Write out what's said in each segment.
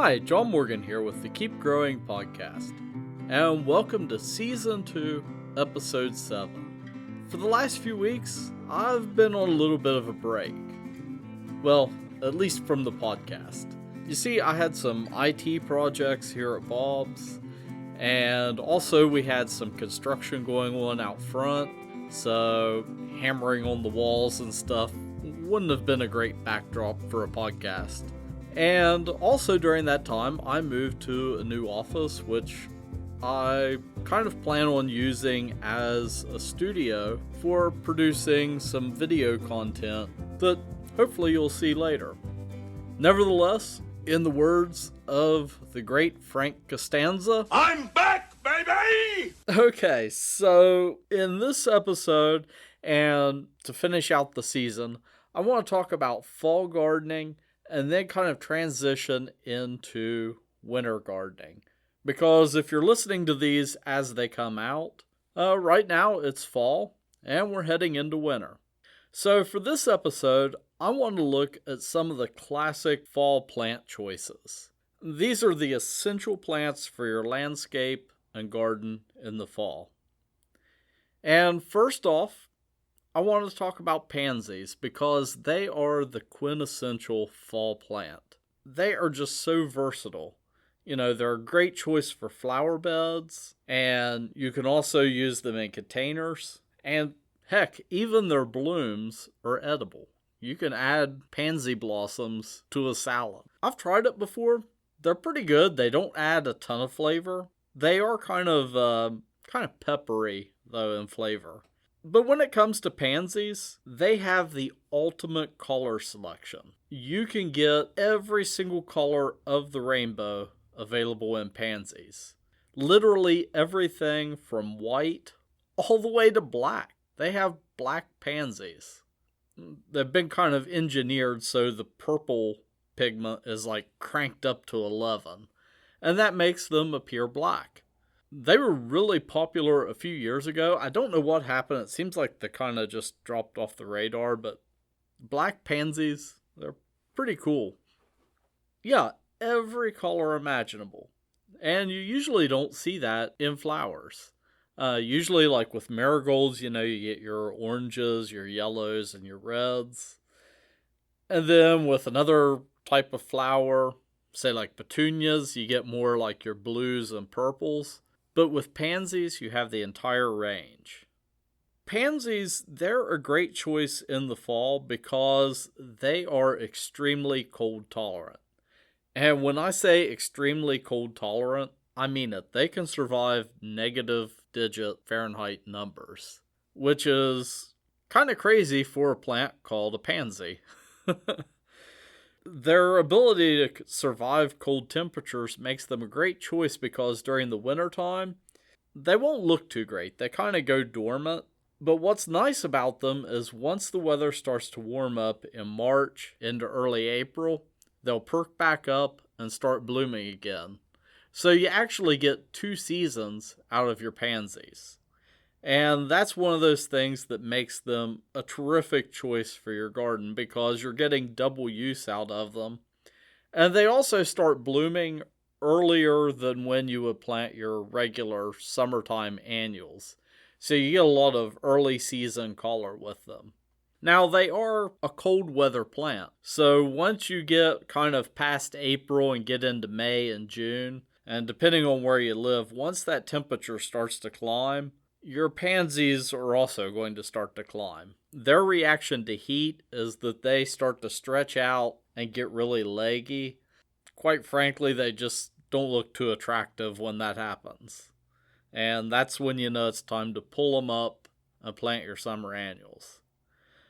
Hi, John Morgan here with the Keep Growing podcast, and welcome to Season 2, Episode 7. For the last few weeks, I've been on a little bit of a break. Well, at least from the podcast. You see, I had some IT projects here at Bob's, and also we had some construction going on out front, so hammering on the walls and stuff wouldn't have been a great backdrop for a podcast. And also during that time, I moved to a new office, which I kind of plan on using as a studio for producing some video content that hopefully you'll see later. Nevertheless, in the words of the great Frank Costanza, I'm back, baby! Okay, so in this episode, and to finish out the season, I want to talk about fall gardening and then kind of transition into winter gardening. Because if you're listening to these as they come out, right now it's fall and we're heading into winter. So for this episode, I want to look at some of the classic fall plant choices. These are the essential plants for your landscape and garden in the fall. And first off, I want to talk about pansies because they are the quintessential fall plant. They are just so versatile. You know, they're a great choice for flower beds, and you can also use them in containers. And heck, even their blooms are edible. You can add pansy blossoms to a salad. I've tried it before. They're pretty good. They don't add a ton of flavor. They are kind of peppery, though, in flavor. But when it comes to pansies, they have the ultimate color selection. You can get every single color of the rainbow available in pansies. Literally everything from white all the way to black. They have black pansies. They've been kind of engineered so the purple pigment is like cranked up to 11, and that makes them appear black. They were really popular a few years ago. I don't know what happened. It seems like they kind of just dropped off the radar, but black pansies, they're pretty cool. Yeah, every color imaginable. And you usually don't see that in flowers. Usually like with marigolds, you get your oranges, your yellows, and your reds. And then with another type of flower, say like petunias, you get more like your blues and purples. But with pansies, you have the entire range. Pansies, they're a great choice in the fall because they are extremely cold tolerant. And when I say extremely cold tolerant, I mean it. They can survive negative-digit Fahrenheit numbers, which is kind of crazy for a plant called a pansy. Their ability to survive cold temperatures makes them a great choice because during the wintertime, they won't look too great. They kind of go dormant. But what's nice about them is once the weather starts to warm up in March into early April, they'll perk back up and start blooming again. So you actually get 2 seasons out of your pansies. And that's one of those things that makes them a terrific choice for your garden because you're getting double use out of them. And they also start blooming earlier than when you would plant your regular summertime annuals. So you get a lot of early season color with them. Now they are a cold weather plant. So once you get kind of past April and get into May and June, and depending on where you live, once that temperature starts to climb, your pansies are also going to start to climb. Their reaction to heat is that they start to stretch out and get really leggy. Quite frankly, they just don't look too attractive when that happens. And that's when you know it's time to pull them up and plant your summer annuals.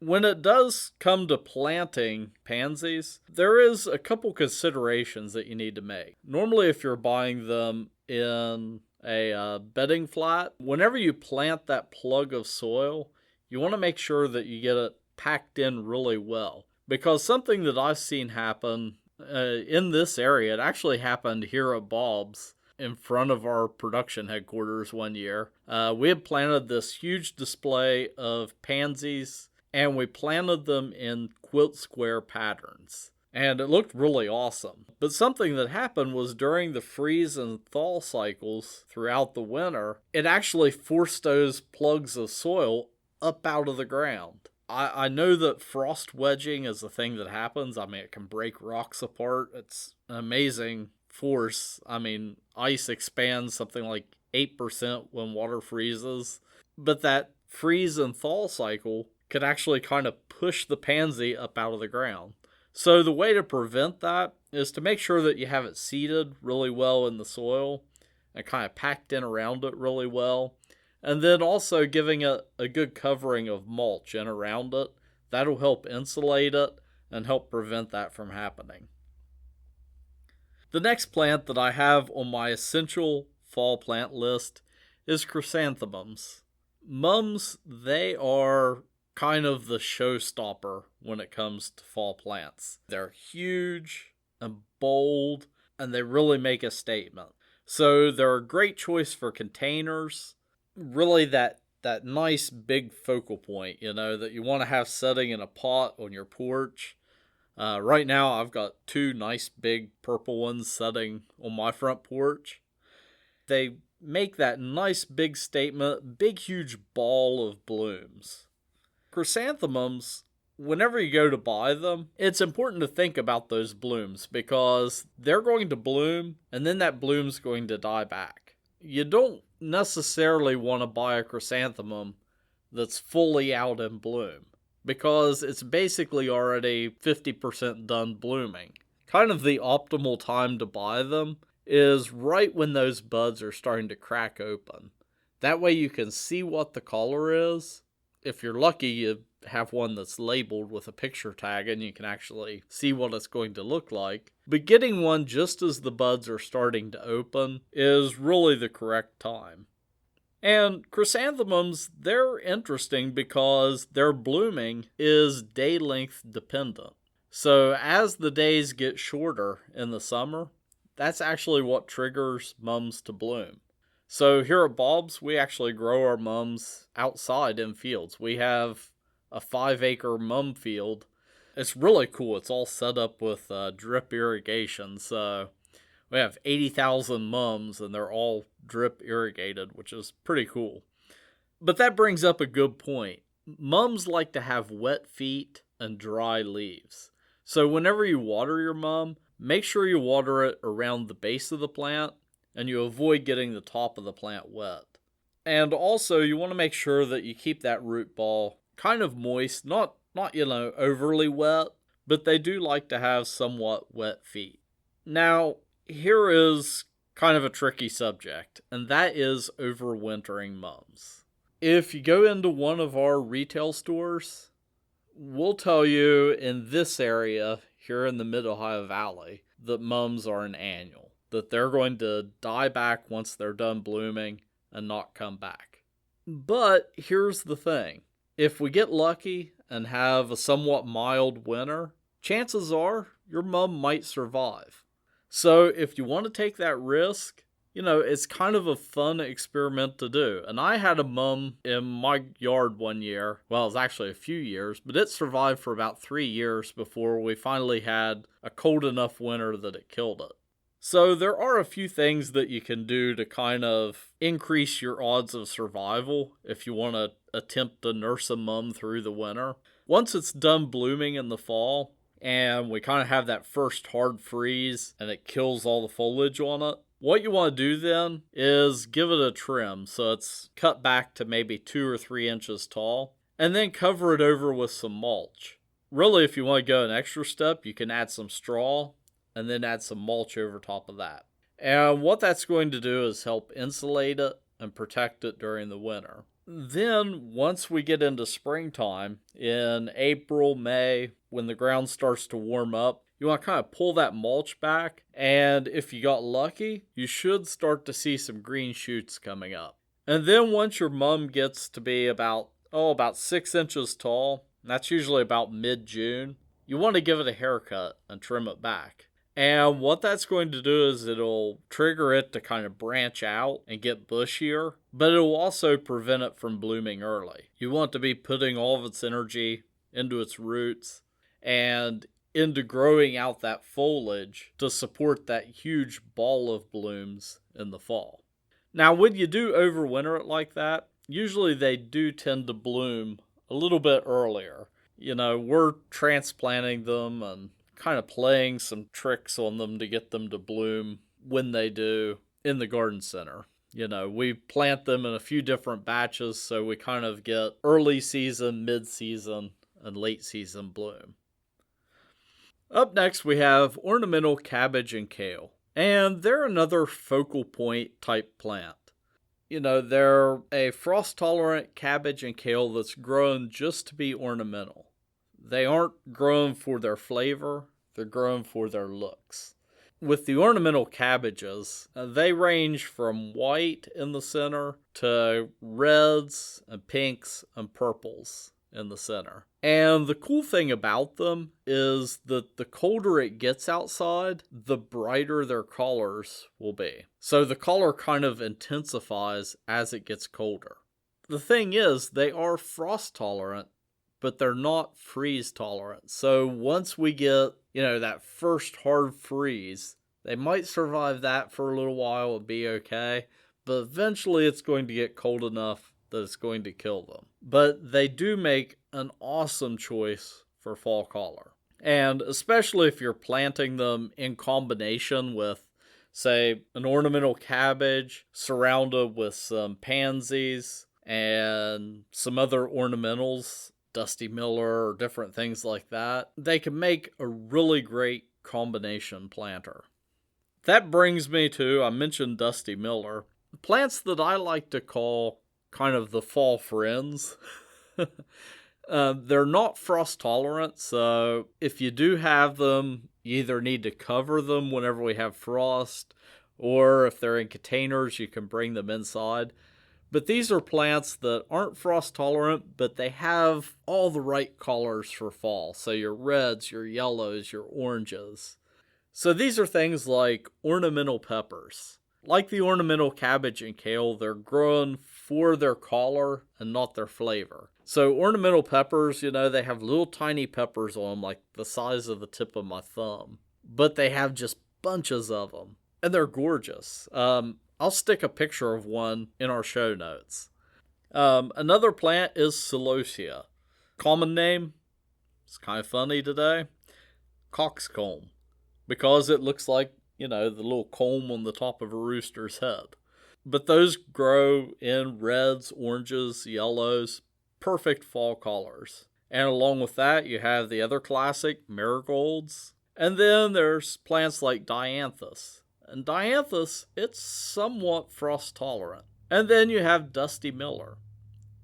When it does come to planting pansies, there is a couple considerations that you need to make. Normally, if you're buying them in a bedding flat, whenever you plant that plug of soil, you want to make sure that you get it packed in really well. Because something that I've seen happen in this area, it actually happened here at Bob's in front of our production headquarters one year. We had planted this huge display of pansies, and we planted them in quilt square patterns. and it looked really awesome. But something that happened was during the freeze and thaw cycles throughout the winter, it actually forced those plugs of soil up out of the ground. I know that frost wedging is a thing that happens. I mean, it can break rocks apart. It's an amazing force. I mean, ice expands something like 8% when water freezes. But that freeze and thaw cycle could actually kind of push the pansy up out of the ground. So the way to prevent that is to make sure that you have it seeded really well in the soil and kind of packed in around it really well. And then also giving it a good covering of mulch in around it. That'll help insulate it and help prevent that from happening. The next plant that I have on my essential fall plant list is chrysanthemums. Mums, they are kind of the showstopper when it comes to fall plants. They're huge and bold, and they really make a statement. So they're a great choice for containers. Really that nice big focal point, that you want to have setting in a pot on your porch. Right now I've got 2 nice big purple ones setting on my front porch. They make that nice big statement, big huge ball of blooms. Chrysanthemums, whenever you go to buy them, it's important to think about those blooms because they're going to bloom and then that bloom's going to die back. You don't necessarily want to buy a chrysanthemum that's fully out in bloom because it's basically already 50% done blooming. Kind of the optimal time to buy them is right when those buds are starting to crack open. That way you can see what the color is. If you're lucky, you have one that's labeled with a picture tag and you can actually see what it's going to look like. But getting one just as the buds are starting to open is really the correct time. And chrysanthemums, they're interesting because their blooming is day length dependent. So as the days get shorter in the summer, that's actually what triggers mums to bloom. So here at Bob's, we actually grow our mums outside in fields. We have a 5-acre mum field. It's really cool. It's all set up with drip irrigation. So we have 80,000 mums and they're all drip irrigated, which is pretty cool. But that brings up a good point. Mums like to have wet feet and dry leaves. So whenever you water your mum, make sure you water it around the base of the plant and you avoid getting the top of the plant wet. And also you want to make sure that you keep that root ball kind of moist, not overly wet, but they do like to have somewhat wet feet. Now, here is kind of a tricky subject, and that is overwintering mums. If you go into one of our retail stores, we'll tell you in this area here in the Mid-Ohio Valley that mums are an annual, that they're going to die back once they're done blooming and not come back. But here's the thing. If we get lucky and have a somewhat mild winter, chances are your mum might survive. So if you want to take that risk, it's kind of a fun experiment to do. And I had a mum in my yard one year. Well, it was actually a few years, but it survived for about 3 years before we finally had a cold enough winter that it killed it. So there are a few things that you can do to kind of increase your odds of survival if you want to attempt to nurse a mum through the winter. Once it's done blooming in the fall, and we kind of have that first hard freeze, and it kills all the foliage on it, what you want to do then is give it a trim, so it's cut back to maybe 2 or 3 inches tall, and then cover it over with some mulch. Really, if you want to go an extra step, you can add some straw, and then add some mulch over top of that. And what that's going to do is help insulate it and protect it during the winter. Then, once we get into springtime, in April, May, when the ground starts to warm up, you want to kind of pull that mulch back, and if you got lucky, you should start to see some green shoots coming up. And then once your mum gets to be about 6 inches tall, and that's usually about mid-June, you want to give it a haircut and trim it back. And what that's going to do is it'll trigger it to kind of branch out and get bushier, but it'll also prevent it from blooming early. You want to be putting all of its energy into its roots, and into growing out that foliage to support that huge ball of blooms in the fall. Now, when you do overwinter it like that, usually they do tend to bloom a little bit earlier. We're transplanting them and kind of playing some tricks on them to get them to bloom when they do in the garden center. We plant them in a few different batches, so we kind of get early season, mid-season, and late season bloom. Up next, we have ornamental cabbage and kale. And they're another focal point type plant. They're a frost-tolerant cabbage and kale that's grown just to be ornamental. They aren't grown for their flavor, they're grown for their looks. With the ornamental cabbages, they range from white in the center to reds and pinks and purples in the center. And the cool thing about them is that the colder it gets outside, the brighter their colors will be. So the color kind of intensifies as it gets colder. The thing is, they are frost tolerant, but they're not freeze tolerant. So once we get, that first hard freeze, they might survive that for a little while and be okay, but eventually it's going to get cold enough that it's going to kill them. But they do make an awesome choice for fall color. And especially if you're planting them in combination with, say, an ornamental cabbage surrounded with some pansies and some other ornamentals, Dusty Miller or different things like that, they can make a really great combination planter. That brings me to, I mentioned Dusty Miller, plants that I like to call kind of the fall friends. They're not frost tolerant, so if you do have them, you either need to cover them whenever we have frost, or if they're in containers, you can bring them inside. But these are plants that aren't frost tolerant, but they have all the right colors for fall. So your reds, your yellows, your oranges. So these are things like ornamental peppers. Like the ornamental cabbage and kale, they're grown for their color and not their flavor. So ornamental peppers, they have little tiny peppers on them, like the size of the tip of my thumb. But they have just bunches of them. And they're gorgeous. I'll stick a picture of one in our show notes. Another plant is celosia. Common name, it's kind of funny today, coxcomb. Because it looks like, the little comb on the top of a rooster's head. But those grow in reds, oranges, yellows, perfect fall colors. And along with that, you have the other classic marigolds. And then there's plants like dianthus. And dianthus, it's somewhat frost tolerant. And then you have Dusty Miller.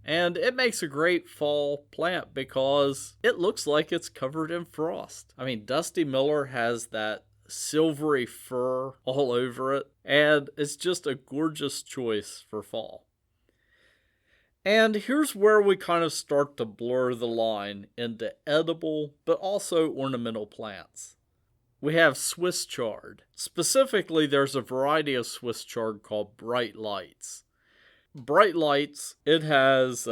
And it makes a great fall plant because it looks like it's covered in frost. I mean, Dusty Miller has that silvery fur all over it, and it's just a gorgeous choice for fall. And here's where we kind of start to blur the line into edible but also ornamental plants. We have Swiss chard. Specifically, there's a variety of Swiss chard called Bright Lights. Bright Lights, it has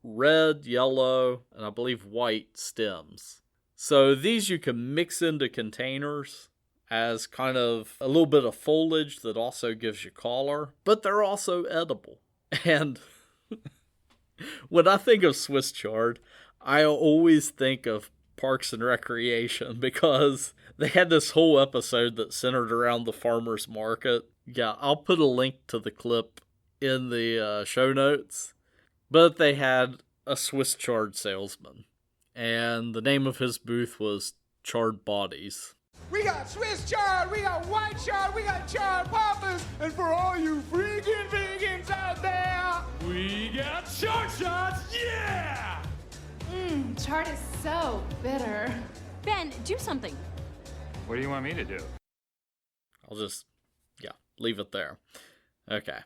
red, yellow, and I believe white stems. So these you can mix into containers as kind of a little bit of foliage that also gives you color, but they're also edible. And when I think of Swiss chard, I always think of Parks and Recreation because they had this whole episode that centered around the farmer's market. Yeah, I'll put a link to the clip in the show notes. But they had a Swiss chard salesman, and the name of his booth was Chard Bodies. We got Swiss chard, we got white chard, we got chard poppers, and for all you freaking vegans out there, we got chard shots, yeah! Chard is so bitter. Ben, do something. What do you want me to do? I'll just, leave it there. Okay.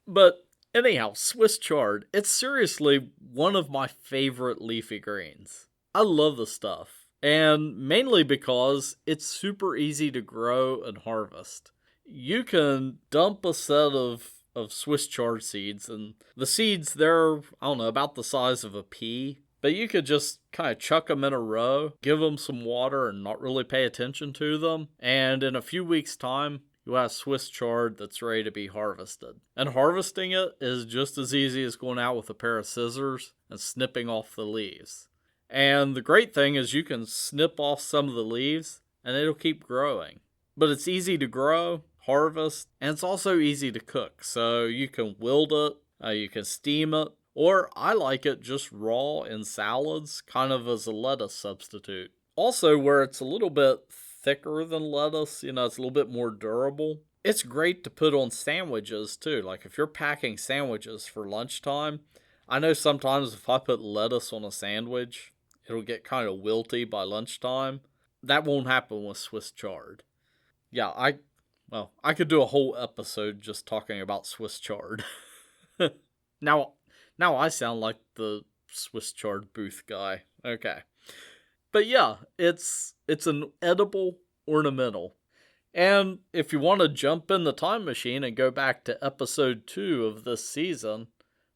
But anyhow, Swiss chard, it's seriously one of my favorite leafy greens. I love the stuff, and mainly because it's super easy to grow and harvest. You can dump a set of Swiss chard seeds, and the seeds, they're, about the size of a pea, But you could just kind of chuck them in a row, give them some water, and not really pay attention to them. And in a few weeks' time, you'll have Swiss chard that's ready to be harvested. And harvesting it is just as easy as going out with a pair of scissors and snipping off the leaves. And the great thing is you can snip off some of the leaves and it'll keep growing. But it's easy to grow, harvest, and it's also easy to cook. So you can wilt it, you can steam it, or I like it just raw in salads, kind of as a lettuce substitute. Also, where it's a little bit thicker than lettuce, it's a little bit more durable. It's great to put on sandwiches too. Like if you're packing sandwiches for lunchtime, I know sometimes if I put lettuce on a sandwich, it'll get kind of wilty by lunchtime. That won't happen with Swiss chard. Yeah, I could do a whole episode just talking about Swiss chard. Now I sound like the Swiss chard booth guy. Okay. But yeah, it's an edible ornamental. And if you want to jump in the time machine and go back to episode 2 of this season,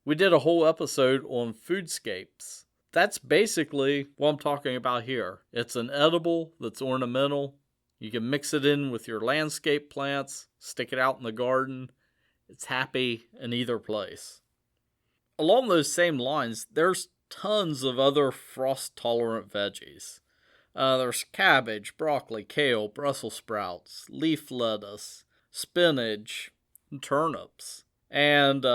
we did a whole episode on foodscapes. That's basically what I'm talking about here. It's an edible that's ornamental. You can mix it in with your landscape plants, stick it out in the garden. It's happy in either place. Along those same lines, there's tons of other frost-tolerant veggies. There's cabbage, broccoli, kale, Brussels sprouts, leaf lettuce, spinach, and turnips. And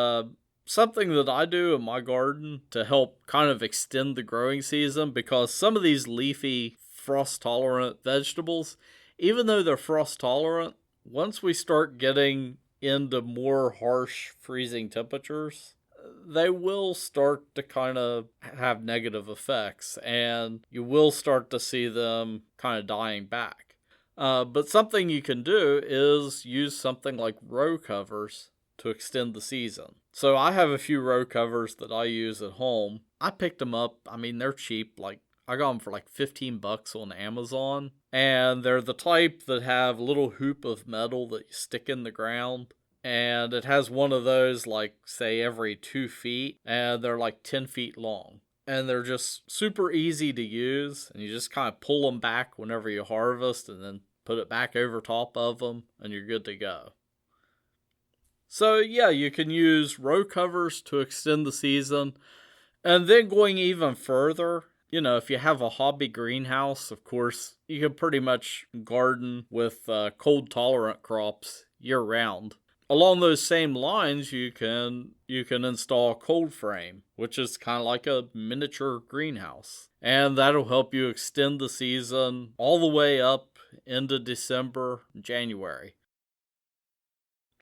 something that I do in my garden to help kind of extend the growing season, because some of these leafy frost-tolerant vegetables, even though they're frost-tolerant, once we start getting into more harsh freezing temperatures, they will start to kind of have negative effects, and you will start to see them kind of dying back. But something you can do is use something like row covers to extend the season. So I have a few row covers that I use at home. I picked them up. I mean, they're cheap. I got them for $15 on Amazon. And they're the type that have a little hoop of metal that you stick in the ground. And it has one of those, say, every 2 feet. And they're 10 feet long. And they're just super easy to use. And you just kind of pull them back whenever you harvest. And then put it back over top of them. And you're good to go. So yeah, you can use row covers to extend the season. And then going even further, if you have a hobby greenhouse, of course, you can pretty much garden with cold tolerant crops year round. Along those same lines, you can install a cold frame, which is kind of like a miniature greenhouse. And that'll help you extend the season all the way up into December, January.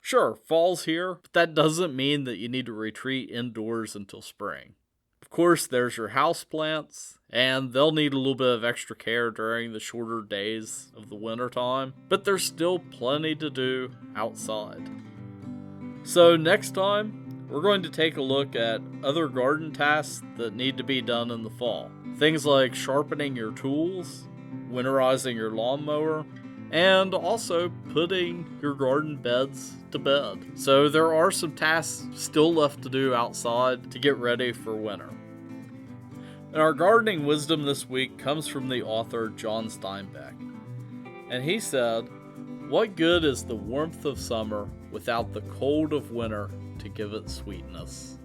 Sure, fall's here, but that doesn't mean that you need to retreat indoors until spring. Of course, there's your houseplants, and they'll need a little bit of extra care during the shorter days of the wintertime, but there's still plenty to do outside. So next time, we're going to take a look at other garden tasks that need to be done in the fall. Things like sharpening your tools, winterizing your lawnmower, and also putting your garden beds to bed. So there are some tasks still left to do outside to get ready for winter. And our gardening wisdom this week comes from the author John Steinbeck. And he said, "What good is the warmth of summer without the cold of winter to give it sweetness?"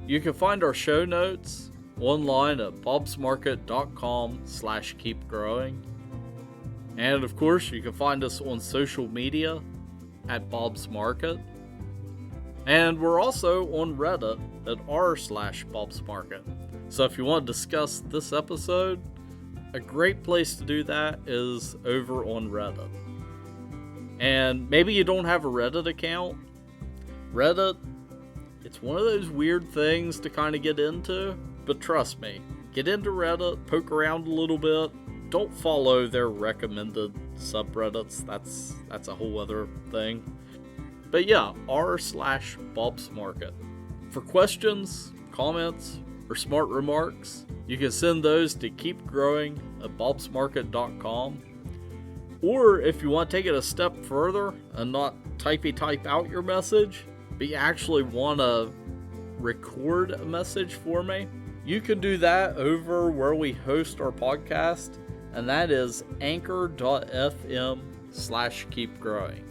You can find our show notes online at bobsmarket.com/keepgrowing. And of course, you can find us on social media at Bob's Market. And we're also on Reddit at r/Bob's Market. So if you want to discuss this episode, a great place to do that is over on Reddit. And maybe you don't have a Reddit account. Reddit, it's one of those weird things to kind of get into. But trust me, get into Reddit, poke around a little bit. Don't follow their recommended subreddits. That's a whole other thing. But yeah, r/Bob's Market. For questions, comments, or smart remarks, you can send those to keepgrowing@bobsmarket.com. Or if you want to take it a step further and not type out your message, but you actually want to record a message for me, you can do that over where we host our podcast, and that is anchor.fm/keepgrowing.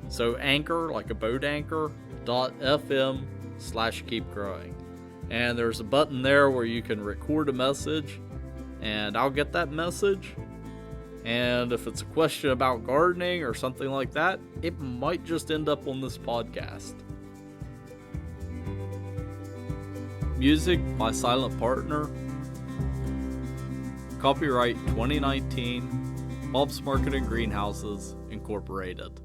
So anchor, like a boat anchor, .fm/keepgrowing. And there's a button there where you can record a message, and I'll get that message. And if it's a question about gardening or something like that, it might just end up on this podcast. Music by Silent Partner. Copyright 2019, Bob's Market and Greenhouses, Incorporated.